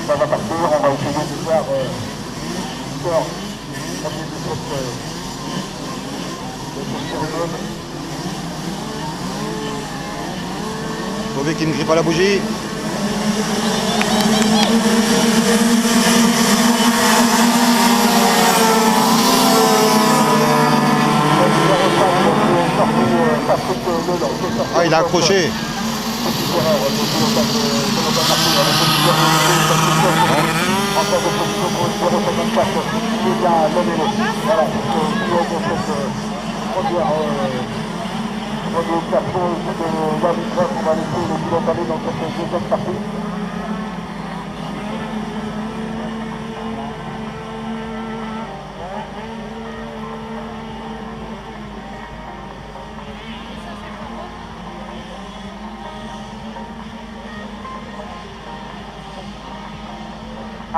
Ça va partir, on va essayer de voir score premier de cette cérémonie. Mauvais qui ne grille pas la bougie. Ah, il a accroché.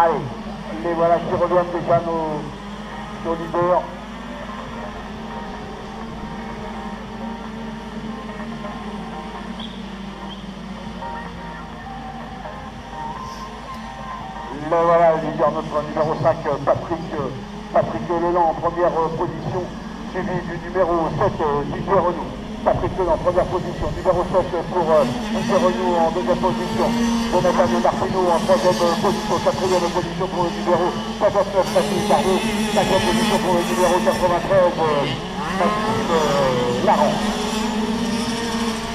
Allez, les voilà qui reviennent déjà nos leaders. Le voilà, le leader, notre numéro 5, Patrick Leland en première position, suivi du numéro 7, Didier Renaud. Patrick Leland en première position, numéro 7 pour Didier Renaud en deuxième position, Jonathan Martineau en troisième position, quatrième position pour le numéro 59, Patrick Bardot, cinquième position pour le numéro 93, Maxime Laurent.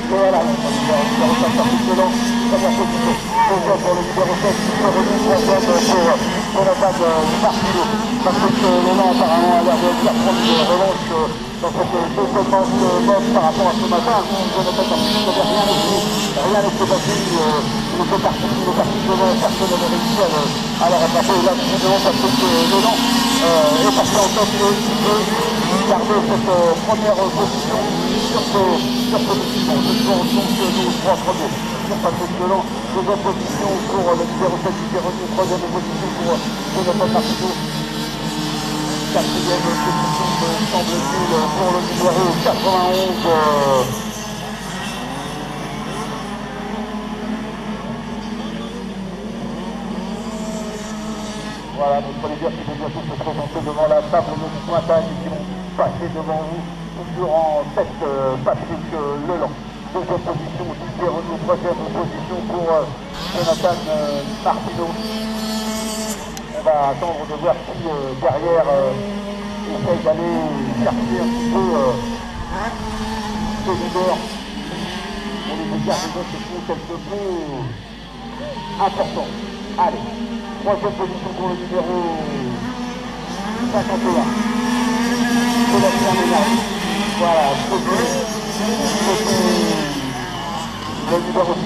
Et voilà, le numéro 5, Patrick Leland, première position, deuxième pour le numéro 7, Didier Renaud, troisième pour Jonathan Martineau. Patrick Leland apparemment a l'air de bien prendre une revanche dans cette deuxième manche par rapport à ce matin. Jonathan Martineau n'avait rien laissé passer, il était parti devant, personne n'avait réussi à le rattraper. Là, visiblement, Patrick Leland est passé en tête et il peut garder cette première position sur ce document. Ce sont donc nos trois premiers sur Patrick Leland, deuxième position pour le numéro 7 Didier Renaud, troisième position pour Jonathan Martineau, quatrième position semble-t-il pour le numéro 91. Voilà, notre leader qui vont bientôt se présenter devant la table de pointage et qui vont passer devant vous, toujours en tête Patrick Leland. Deuxième position, Didier Renaud, troisième position pour Jonathan Martineau. On va attendre de voir qui derrière essaye d'aller chercher un petit peu ce leader pour les écarts des autres qui sont quelque peu importants. Allez, troisième position pour le numéro 51. Sébastien Ménard. Voilà, le numéro 7,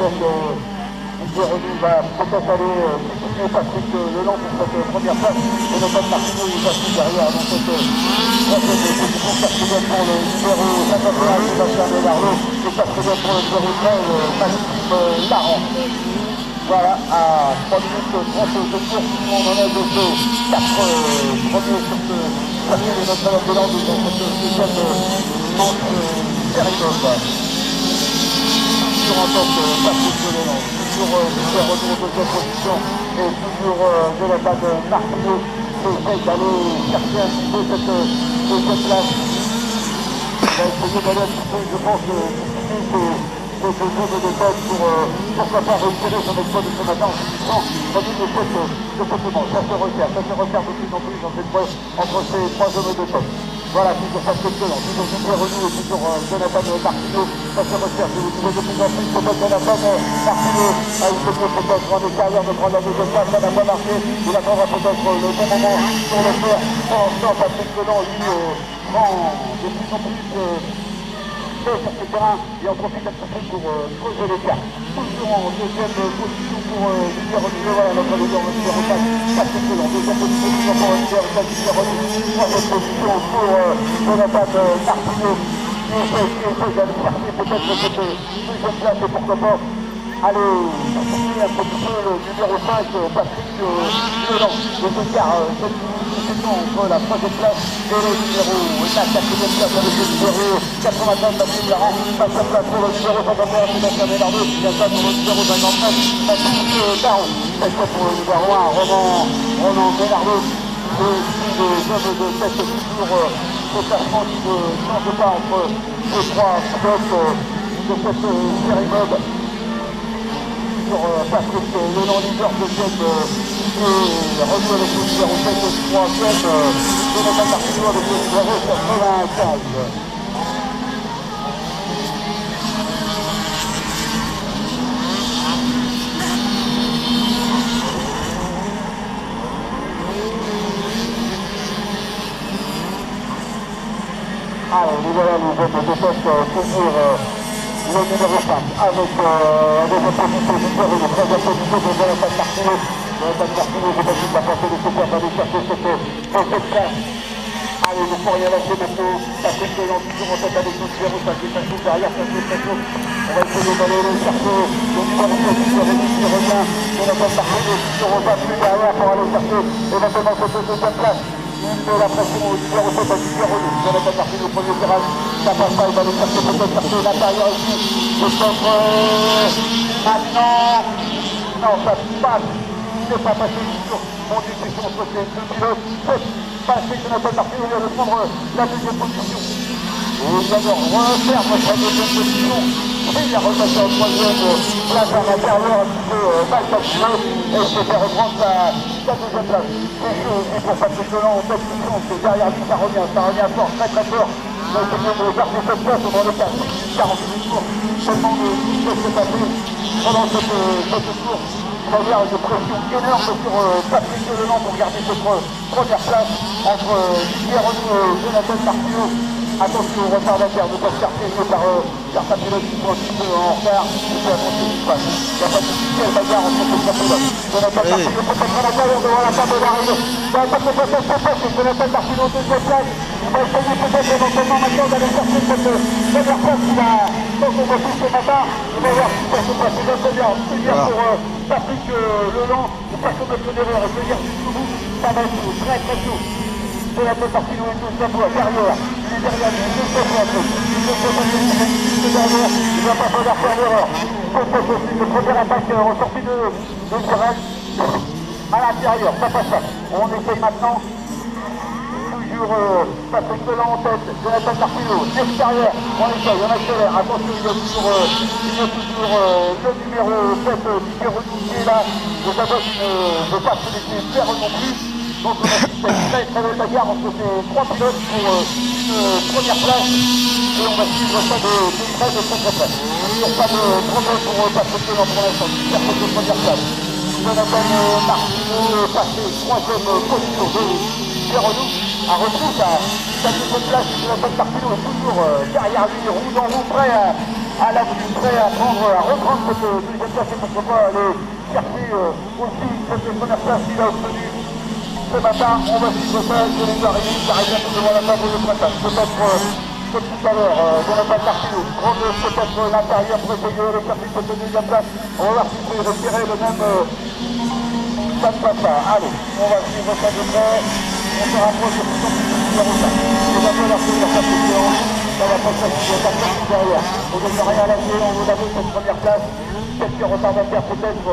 Didier Renaud va peut-être aller soutenir Patrick Leland pour cette première place. Et Jonathan Martineau est passé derrière dans cette troisième position. Quatrième pour le numéro 51, Sébastien Ménard. Et quatrième pour le numéro 13, Maxime Laurent. Voilà, à 3 minutes 32 de course, on en est de ces 4 premiers sur ce papier de Notre-Dame-des-Landes dans cette deuxième manche période. Toujours en tête Patrick Leland, toujours Didier Renaud en deuxième position et toujours Jonathan Martineau qui essaye d'aller chercher un petit peu cette deuxième place. Il va essayer d'aller un petit peu, je pense, c'est ce jeu de tête pour pourquoi pas réitérer son exploit de ce matin en finissant premier de cette manche. Ça se resserre de plus en plus dans cette preuve entre ces trois hommes de tête. Voilà, toujours Patrick Leland, toujours Didier Renaud et toujours Jonathan Martineau. Ça se resserre, je vous disais de plus en plus, peut-être Jonathan Martineau a essayé peut-être en extérieur de prendre la deuxième place, ça n'a pas marché. Il attendra peut-être le bon moment pour le faire. Pour l'instant, Patrick Leland, lui, prend de plus en plus sur ce terrain et en profite un petit peu pour creuser l'écart. Toujours en deuxième position pour Didier Renaud. Voilà notre leader, le numéro 4, Patrick Leland. Deuxième position pour le numéro 4, Didier Renaud. Troisième position pour Jonathan Martineau. Qui essaie d'aller chercher peut-être cette deuxième place et pourquoi pas aller chercher un petit peu le numéro 5, Patrick Leland. Les écarts possession entre la troisième place et le numéro, la quatrième place avec le numéro 95, Mathieu Garand, cinquième place pour le numéro 51, Sébastien Ménardo, sixième place pour le numéro 59, Mathieu Caron, septième pour le numéro 1, Ronan Ménardo, et puis les hommes de cette toujours ce classement qui ne change pas entre les trois pilotes de cette série mode. Sur Patrick Leland, leader deuxième et revenu avec le numéro 7 et troisième, Jonathan Martino avec le numéro 95. Allez, nous voilà les hommes de tête toujours le numéro 5 avec la deuxième position du Pierre et la troisième position de Jonathan Martino. Jonathan Martino, j'ai pas dit de la portée de super d'aller chercher cette place. Allez, il ne faut rien lâcher maintenant. Patrick Leland toujours en tête avec le numéro 5 qui est assez derrière, ça fait très chaud. On va essayer d'aller le chercher. Le numéro 7 qui revient. Jonathan Martino toujours au bas plus derrière pour aller chercher éventuellement cette deuxième place. De la pression au numéro 7 à numéro 2. Jonathan Martino au premier virage. Ça passe pas, il va aller chercher peut-être l'intérieur ici. Peut-être maintenant. Non, ça passe. Il n'est pas passé sur mon discussion entre ces deux pilotes. C'est passé Jonathan Martino vient de prendre la deuxième position. Et il vient de refaire notre deuxième position. Et il a repassé en troisième place à l'intérieur un petit peu mal calculé. Et il s'est fait reprendre sa deuxième place. Et pour Patrick Leland en tête position, c'est derrière lui, ça revient fort, très très fort. Il a essayé de garder cette place au moment des 48 tours. Tellement de choses s'est passé pendant cette course. Première de pression énorme sur Patrick Leland pour garder cette première place entre Pierre et Jonathan Martino. Attention au retardataire, ne pas se faire piéger par sa pilote qui sont un petit peu en retard. Il faut attention ce qui se passe. Il n'y a pas de quelle bagarre entre ces trois pilotes. Jonathan Martino peut-être à l'intérieur devant la table d'arrivée. Dans la table de passage, c'est pas, c'est Jonathan Martino en deuxième place. Il va essayer peut-être éventuellement maintenant d'aller chercher cette première place qu'il a dans son refus ce matin. Il va voir si ça se passe. Il va se dire pour Patrick Leland, ne pas commettre l'erreur et se dire jusqu'au bout, ça va être très très chaud. Jonathan Martino est tout simplement derrière. Il est derrière lui, il est derrière. Il ne va pas falloir faire l'erreur. C'est possible. Le premier attaque ressorti de virage à l'intérieur. Ça passe pas. On essaye maintenant. Patrick Leland en tête, Jonathan Martino, extérieur, on essaye, on accélère, attention, il y a toujours le numéro 7, Pierre qui est là, je savais qu'il ne veut pas se laisser faire non plus, donc on a fait une très très belle bagarre entre ces trois pilotes pour une première place, et on va suivre ça de près de très très près. Toujours pas de problème pour Patrick Leland pour l'instant, qui cherche de première place. Jonathan Martino est passé troisième position de Pierre a repris sa deuxième place. Jonathan Martino est toujours derrière lui, roue dans roue, prêt à reprendre cette deuxième place et pourquoi pas aller chercher aussi cette première place qu'il a obtenue ce matin. On va suivre ça, je les arrive, il arrive un peu devant la table de pointage. Peut-être comme tout à l'heure, Jonathan Martino prendre peut-être l'intérieur pour essayer de chercher cette deuxième place. On va voir s'il peut retirer le même. Ça ne passe pas. Allez, on va suivre ça de près. On se rapproche de plus en plus du numéro 5. On va falloir tenir sa position. Ça va pas se passer, il y a personne derrière. On ne veut rien lâcher, on veut laver cette première place. Quelques retardataires peut-être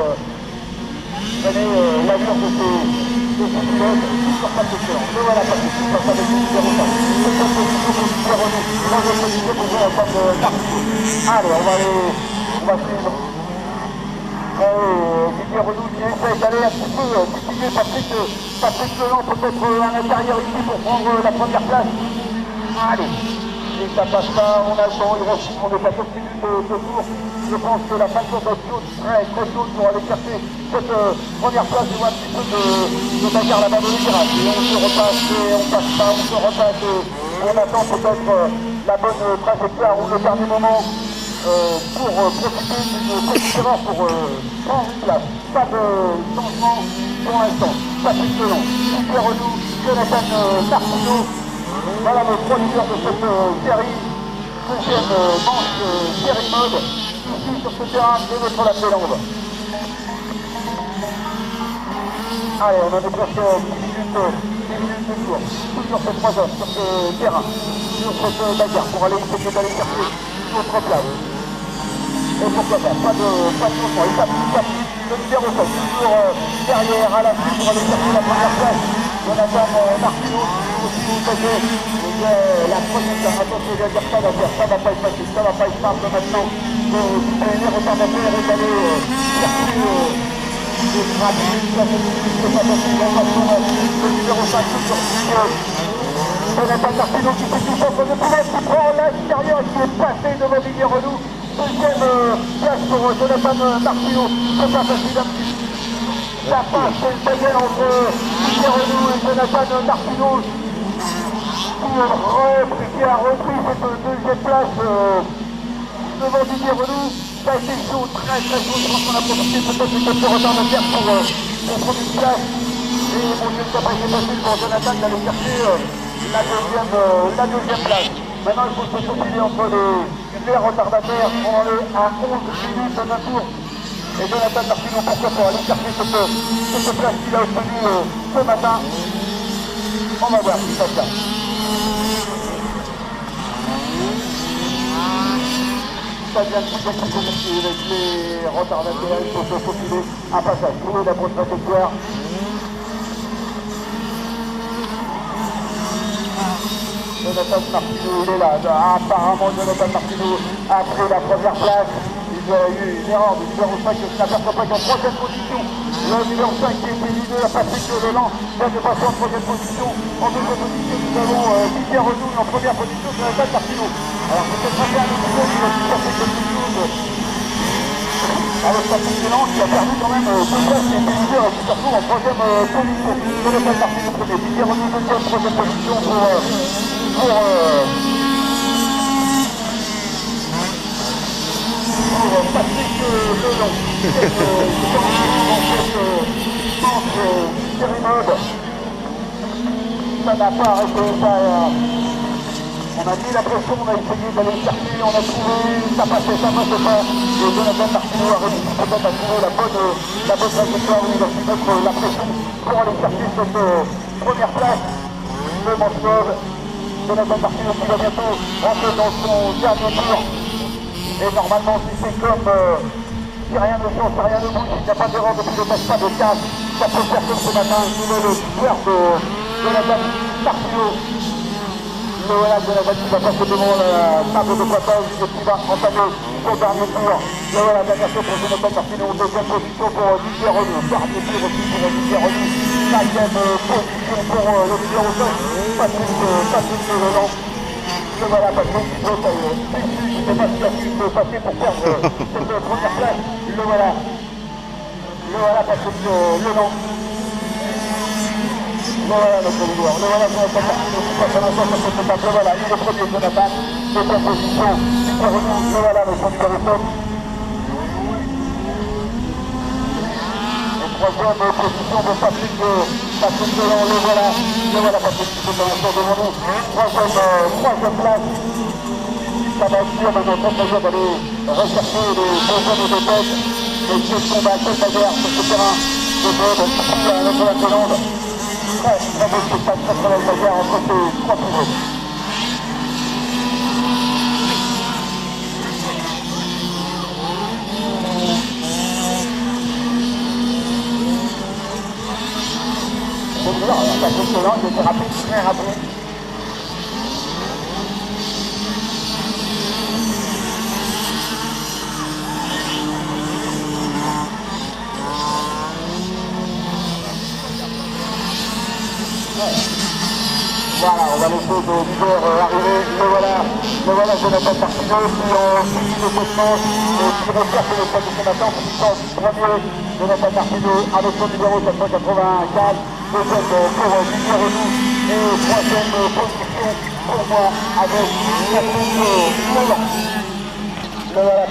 donner l'allure de ces pilotes sur sa position. Mais voilà, pas de soucis, passe avec le numéro 5. C'est cette position pour le numéro 2. Troisième position pour la table de Martino. Allez, on va suivre. Didier Renaud qui essaie d'aller un petit peu titiller Patrick Leland peut-être à l'intérieur ici pour prendre la première place. Allez, et ça passe pas, on a le temps, il reste, on est à 7 minutes de course. Je pense que la fin de course va être chaude, très très chaude pour aller chercher cette première place. Je vois un petit peu de bagarre là-bas dans le virage. Et on se repasse, et on passe pas, on se repasse, et on attend peut-être la bonne trajectoire ou le dernier moment. Pour profiter d'une petite erreur pour prendre une place. Pas de changement pour l'instant. Patrick Leland, Didier Renaud, Jonathan Martino. Voilà le producteur de cette série. Deuxième manche série mode. Ici sur ce terrain de notre Lapélande. Allez, on en est presque 10 minutes minutes de tour. Toujours ces 3 hommes sur ce terrain, sur cette bagarre pour aller essayer d'aller chercher notre place. Et pourquoi pas de changement. Il tape le numéro 7, toujours derrière à la suite pour aller chercher la première place. Jonathan Martino aussi au taquet. La première place, attention, il va dire ça va pas être facile, ça va pas être simple maintenant. Les retardataires est allé chercher les frappes, c'est pas facile, on va sur le numéro 5 sur Jonathan Martino qui fait tout centre de poulet, qui prend l'extérieur et qui est passé devant Didier Renou. Deuxième place pour Jonathan Martino, c'est pas facile. Ça passe, c'est le bagarre entre Didier Renou et Jonathan Martino qui a repris cette deuxième place devant Didier Renou. Ça a été chaud, très chaud. Je pense qu'on a profité peut-être de quelques retardataires pour prendre une place. Et mon Dieu, ça n'a pas été facile pour Jonathan d'aller chercher la deuxième place. Maintenant, il faut se faufiler entre les retardataires. On est à 11 minutes d'un tour. Et Jonathan Martino, pourquoi pas aller chercher cette place qu'il a obtenue ce matin. On va voir si ça se passe. Ça vient de tout compliqué avec les retardataires, il faut se faufiler un passage, trouver la bonne trajectoire. Jonathan Martino, il est là. Apparemment, Jonathan Martino a pris la première place. Il y a eu une erreur du numéro 5 qui n'aperçoit pas qu'en troisième position. Le numéro 5 qui était leader, Patrick Leland, vient de passer en troisième position. En deuxième position, nous avons Didier Renou en première position, Jonathan Martino. Alors peut-être un peu à nouveau, il va tout passer quelque chose. Avec Patrick Leland qui a perdu quand même deux places, qui était leader et qui se retrouve en troisième position. Jonathan Martino premier, Didier Renou deuxième, troisième position pour Patrick Leland. Ça n'a pas arrêté, on a mis la pression, on a essayé d'aller chercher, on a trouvé, ça passait pas. Et Jonathan Martino a réussi peut-être à trouver la bonne trajectoire où il a pu mettre la pression pour aller chercher cette première place de Manchov. Jonathan Martino qui va bientôt rentrer dans son dernier tour. Et normalement, si c'est comme si rien ne change, si rien ne bouge, s'il n'y a pas d'erreur depuis le pas de casse, ça peut faire comme ce matin. Il est le joueur de Jonathan Martino. Le voilà, Jonathan qui va passer devant la table de pointage et qui va entamer son dernier tour. Le voilà, dernière tour pour Jonathan Martino, deuxième position pour Didier Renou. Dernier tour aussi pour Didier Renou. Cinquième position pour le numéro 2, Patrick Leland. Le voilà, Patrick qui peut je ne sais pas s'il a pu se passer pour perdre cette première place. Le voilà, Patrick Leland. Le voilà notre joueur, le voilà Jonathan Martino qui passe à l'instant sur cette étape. Le voilà, il est le premier Jonathan, deuxième position, Didier Renou. Le voilà notre numéro 7. Troisième position de Patrick Leland, le voilà Patrick qui est à l'instant devant nous. Troisième place. Ça va être dur maintenant, très dur d'aller rechercher les deuxièmes et les têtes. Et ce combat, cette bagarre sur ce terrain de Notre-Dame-des-Landes. Très beau spectacle, très belle bagarre entre ces trois pivots. Patrick Leland qui était rapide, très rapide. Voilà, on va laisser le leader arriver. Le voilà Jonathan Martino qui en finit le classement et qui recherche le point de ce matin en finissant premier. Jonathan Martino avec son numéro 784. Deuxième pour Didier Renou et troisième position pour moi avec Patrick Leland. Le voilà.